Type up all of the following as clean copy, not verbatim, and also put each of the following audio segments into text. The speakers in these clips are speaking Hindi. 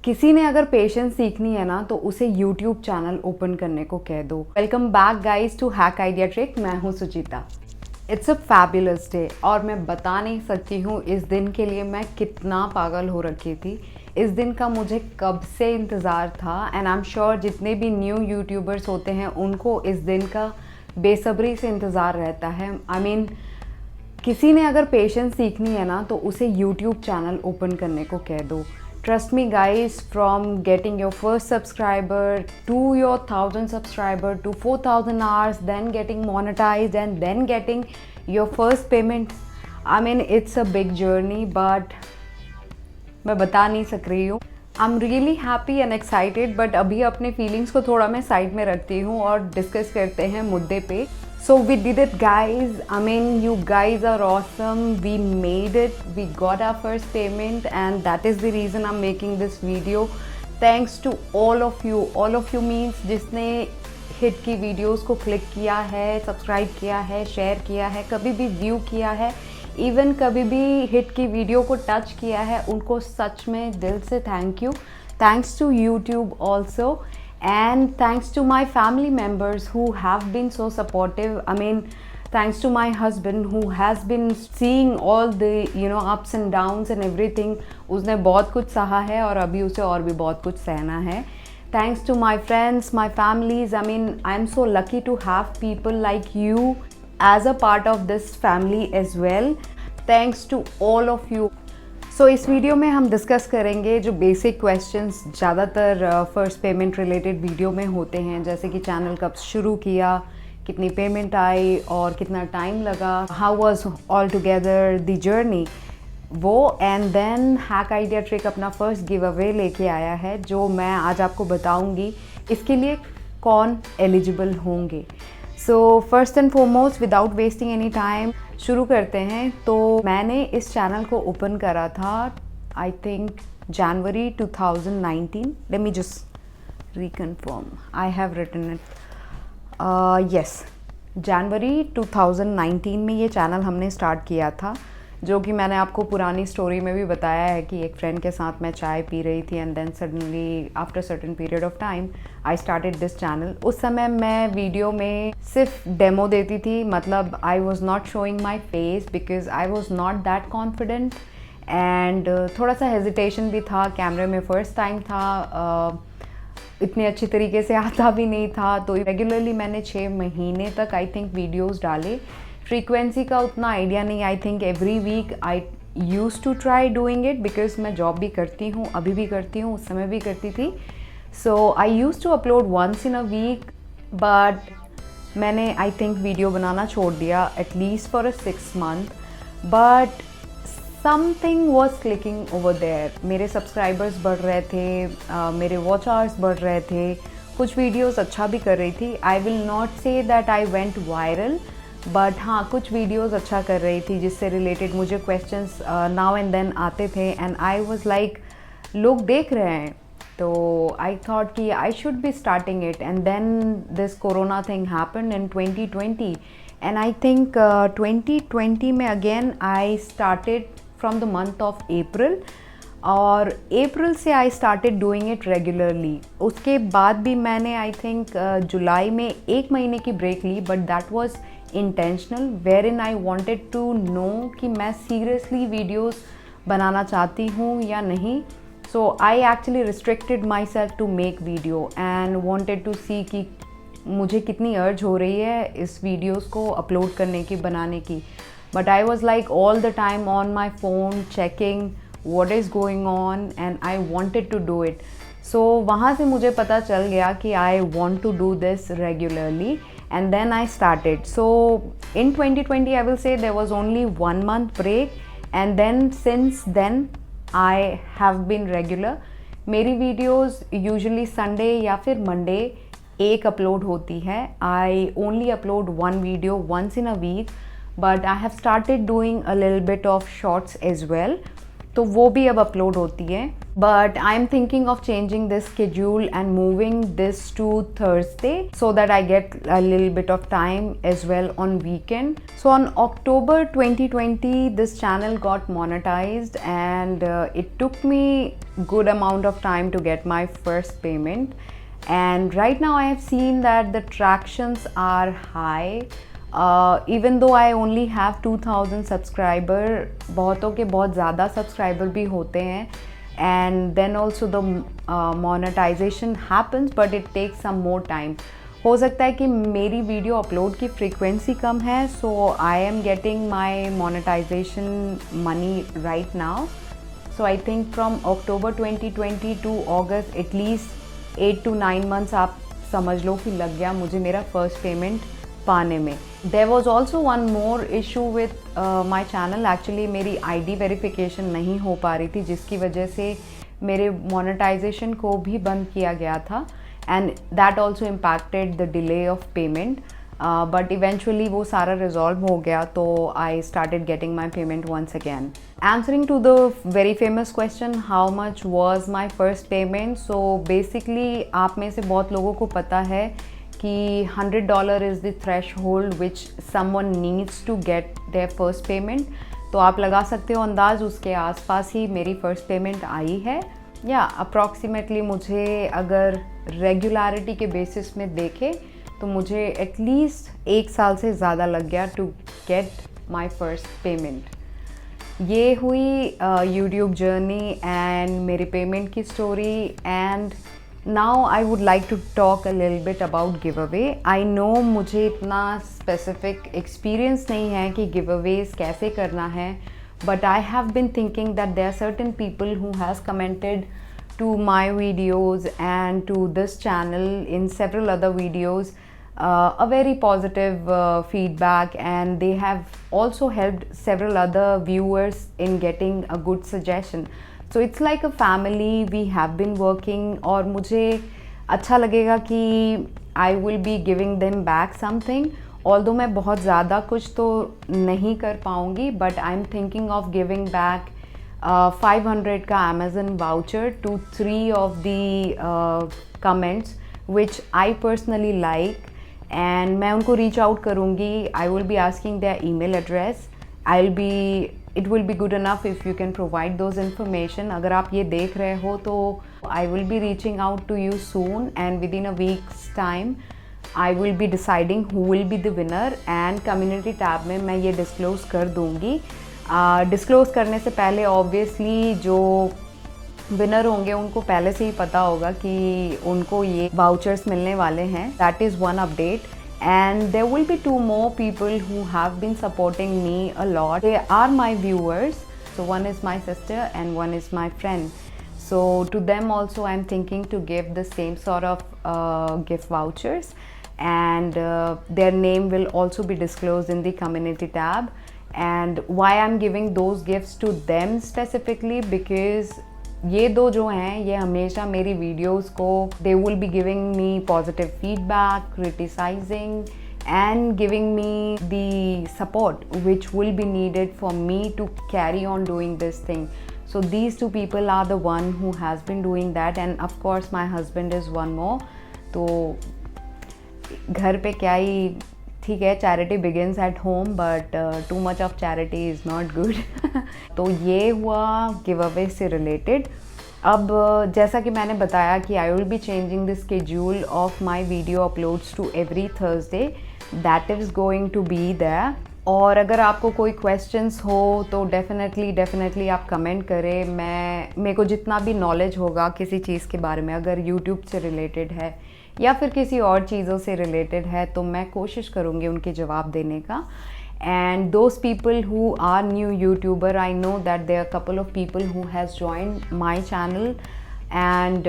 किसी ने अगर पेशेंस सीखनी है ना तो उसे यूट्यूब चैनल ओपन करने को कह दो। Welcome back guys to hack idea trick. मैं हूँ Suchita. It's a fabulous day और मैं बता नहीं सकती हूँ इस दिन के लिए मैं कितना पागल हो रखी थी। इस दिन का मुझे कब से इंतज़ार था एंड आई एम श्योर जितने भी न्यू यूट्यूबर्स होते हैं उनको इस दिन का बेसब्री से इंतज़ार रहता है। आई मीन किसी ने अगर पेशेंस सीखनी है ना तो उसे यूट्यूब चैनल ओपन करने को कह दो। Trust me guys, from getting your first subscriber to your 1000 subscriber to 4000 hours, then getting monetized and then getting your first payment. I mean it's a big journey but मैं बता नहीं सक रही हूँ। I am really happy and excited but अभी अपने फीलिंग्स को थोड़ा मैं साइड में रखती हूँ और डिस्कस करते हैं मुद्दे पे। So we did it guys. I mean you guys are awesome. We made it. We got our first payment and that is the reason I'm making this video. Thanks to all of you. All of you means जिसने हिट की वीडियोस को क्लिक किया है, सब्सक्राइब किया है, शेयर किया है, कभी भी व्यू किया है, इवन कभी भी हिट की वीडियो को टच किया है, उनको सच में दिल से thank you. Thanks to YouTube also and thanks to my family members who have been so supportive. I mean thanks to my husband who has been seeing all the ups and downs and everything. उसने बहुत कुछ सहा है और अभी उसे और भी बहुत कुछ सहना है। Thanks to my friends, my families. I mean I'm so lucky to have people like you as a part of this family as well. Thanks to all of you. सो इस वीडियो में हम डिस्कस करेंगे जो बेसिक क्वेश्चंस ज़्यादातर फर्स्ट पेमेंट रिलेटेड वीडियो में होते हैं, जैसे कि चैनल कब शुरू किया, कितनी पेमेंट आई और कितना टाइम लगा, how was all together the journey वो। And then hack idea trick अपना फर्स्ट गिव अवे लेके आया है जो मैं आज आपको बताऊंगी इसके लिए कौन एलिजिबल होंगे। So first and foremost without wasting any time शुरू करते हैं। तो मैंने इस चैनल को ओपन करा था I think January 2019। Let me just reconfirm, I have written it. Yes, January 2019 में ये चैनल हमने स्टार्ट किया था, जो कि मैंने आपको पुरानी स्टोरी में भी बताया है कि एक फ्रेंड के साथ मैं चाय पी रही थी and then suddenly after certain period of time I started this channel. उस समय मैं वीडियो में सिर्फ डेमो देती थी, मतलब I was not showing my face because I was not that confident and थोड़ा सा हेजिटेशन भी था। कैमरे में फ़र्स्ट टाइम था, इतनी अच्छी तरीके से आता भी नहीं था। तो रेगुलरली मैंने 6 महीने तक आई थिंक वीडियोज़ डाले। फ्रीक्वेंसी का उतना आइडिया नहीं, I think every week I use to try doing it because मैं जॉब भी करती हूँ, अभी भी करती हूँ, उस समय भी करती थी। So I use to upload once in a week but मैंने आई थिंक वीडियो बनाना छोड़ दिया at least for a 6 month. But something was clicking over there. मेरे सब्सक्राइबर्स बढ़ रहे थे, मेरे वॉच आवर्स बढ़ रहे थे, कुछ वीडियोस अच्छा भी कर रही थी। I will not say that I went viral but हाँ, कुछ वीडियोस अच्छा कर रही थी जिससे रिलेटेड मुझे क्वेश्चंस नाउ एंड देन आते थे एंड आई वाज लाइक लोग देख रहे हैं तो आई थॉट कि I should be starting it. And then this corona thing happened in 2020 and I think 2020 में again I started from the month of April और अप्रैल से I started doing it regularly. उसके बाद भी मैंने आई थिंक जुलाई में 1 महीने की ब्रेक ली but that was intentional wherein I wanted to know कि मैं सीरियसली वीडियोज़ बनाना चाहती हूँ या नहीं। So I actually restricted myself to make video and wanted to see कि मुझे कितनी अर्ज हो रही है इस वीडियोज़ को अपलोड करने की, बनाने की। But I was like all the time on my phone checking what is going on and I wanted to do it. So वहाँ से मुझे पता चल गया कि I want to do this regularly and then I started. So in 2020 I will say there was only 1 month break and then since then I have been regular. मेरी videos usually Sunday या फिर Monday एक upload होती है। I only upload 1 video once in a week but I have started doing a little bit of shorts as well. तो वो भी अब अपलोड होती है. But I'm thinking of changing this schedule and moving this to Thursday so that I get a little bit of time as well on weekend. So on October 2020, this channel got monetized, and it took me good amount of time to get my first payment. And right now I have seen that the tractions are high. Even though I only have 2000 subscriber, बहुतों के बहुत ज़्यादा सब्सक्राइबर भी होते हैं. And then also the monetization happens, but it takes some more time. हो सकता है कि मेरी वीडियो अपलोड की फ्रीक्वेंसी कम है, so I am getting my monetization money right now. So I think from October 2020 to August, at least 8 to 9 months आप समझ लो कि लग गया मुझे मेरा फर्स्ट पेमेंट पाने में. There was also one more issue with my channel. Actually मेरी ID वेरिफिकेशन नहीं हो पा रही थी, जिसकी वजह से मेरे मोनेटाइजेशन को भी बंद किया गया था, and that also impacted the delay of payment. But eventually वो सारा resolve हो गया, तो I started getting my payment once again. Answering to the very famous question, how much was my first payment? So basically आप में से बहुत लोगों को पता है कि $100 is the threshold which someone needs to get their first payment. तो आप लगा सकते हो अंदाज़, उसके आसपास ही मेरी फ़र्स्ट पेमेंट आई है. या अप्रॉक्सीमेटली मुझे अगर रेगुलरिटी के बेसिस में देखे तो मुझे एटलीस्ट 1 साल से ज़्यादा लग गया to get my first payment. ये हुई यूट्यूब जर्नी एंड मेरी पेमेंट की story. And now I would like to talk a little bit about giveaway. I know मुझे इतना specific experience नहीं है कि giveaways कैसे करना है, but I have been thinking that there are certain people who has commented to my videos and to this channel in several other videos a very positive feedback, and they have also helped several other viewers in getting a good suggestion. So it's like a family, we have been working, और मुझे अच्छा लगेगा कि I will be giving them back something. Although मैं बहुत ज़्यादा कुछ तो नहीं कर पाऊँगी, but I'm thinking of giving back 500 का Amazon voucher to 3 of the comments which I personally like, and मैं उनको reach out करूँगी. I will be asking their email address. It will be good enough if you can provide those information. अगर आप ये देख रहे हो तो I will be reaching out to you soon, and within a week's time I will be deciding who will be the winner, and community tab में मैं ये disclose कर दूँगी. Disclose करने से पहले obviously जो विनर होंगे उनको पहले से ही पता होगा कि उनको ये वाउचर्स मिलने वाले हैं. That is one update. And there will be 2 more people who have been supporting me a lot. They are my viewers. So one is my sister and one is my friend. So to them also I'm thinking to give the same sort of gift vouchers, and their name will also be disclosed in the community tab. And why I'm giving those gifts to them specifically, because ये दो जो हैं ये हमेशा मेरी वीडियोस को they will be giving me positive feedback, criticizing and giving me the support which will be needed for me to carry on doing this thing. So these 2 people are the one who has been doing that, and of course my husband is one more. तो घर पे क्या ही, ठीक है, charity begins at home, but too much of charity is not good. तो ये हुआ गिव अवे से रिलेटेड. अब जैसा कि मैंने बताया कि I will be changing the schedule of my video uploads to every Thursday. That is going to be there. और अगर आपको कोई क्वेश्चंस हो तो डेफिनेटली आप कमेंट करें. मेरे को जितना भी नॉलेज होगा किसी चीज़ के बारे में, अगर यूट्यूब से रिलेटेड है या फिर किसी और चीज़ों से रिलेटेड है, तो मैं कोशिश करूँगी उनके जवाब देने का. And those people who are new YouTuber, I know that there are couple of people who has joined my channel, and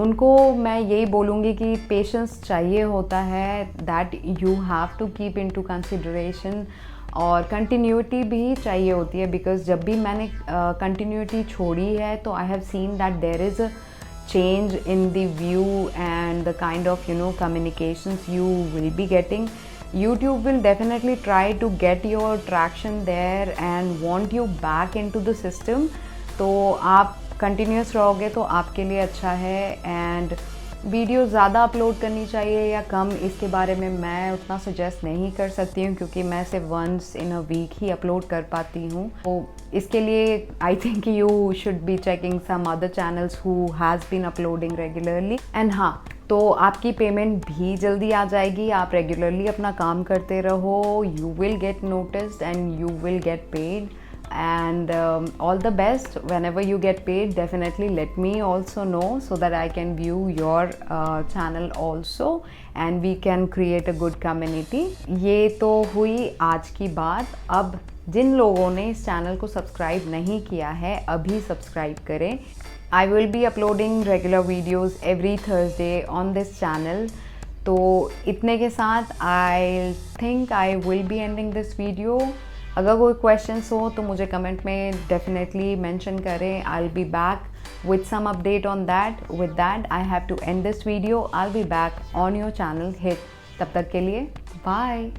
उनको मैं यही बोलूँगी कि पेशेंस चाहिए होता है. That you have to keep in to consideration, और कंटिन्यूटी भी चाहिए होती है. बिकॉज जब भी मैंने कंटिन्यूटी छोड़ी है तो I have seen that there is a change in the view and the kind of communications you will be getting. YouTube will definitely try to get your traction there and want you back into the system, तो आप कंटिन्यूस रहोगे तो आपके लिए अच्छा है। एंड वीडियो ज़्यादा अपलोड करनी चाहिए या कम, इसके बारे में मैं उतना सजेस्ट नहीं कर सकती हूँ, क्योंकि मैं सिर्फ वंस इन अ वीक ही अपलोड कर पाती हूँ। तो इसके लिए I think you should be checking some other channels who has been uploading regularly. And हाँ, तो आपकी पेमेंट भी जल्दी आ जाएगी। आप रेगुलरली अपना काम करते रहो, you will get noticed and you will get paid. And all the best. Whenever you get paid, definitely let me also know so that I can view your channel also and we can create a good community. ये तो हुई आज की बात। अब जिन लोगों ने इस चैनल को सब्सक्राइब नहीं किया है, अभी सब्सक्राइब करें। I will be uploading regular videos every Thursday on this channel. तो इतने के साथ I think I will be ending this video. अगर कोई क्वेश्चंस हो तो मुझे कमेंट में डेफिनेटली मेंशन करें। I will be back with some update on that. With that I have to end this video. I will be back on your channel hit. तब तक के लिए बाय।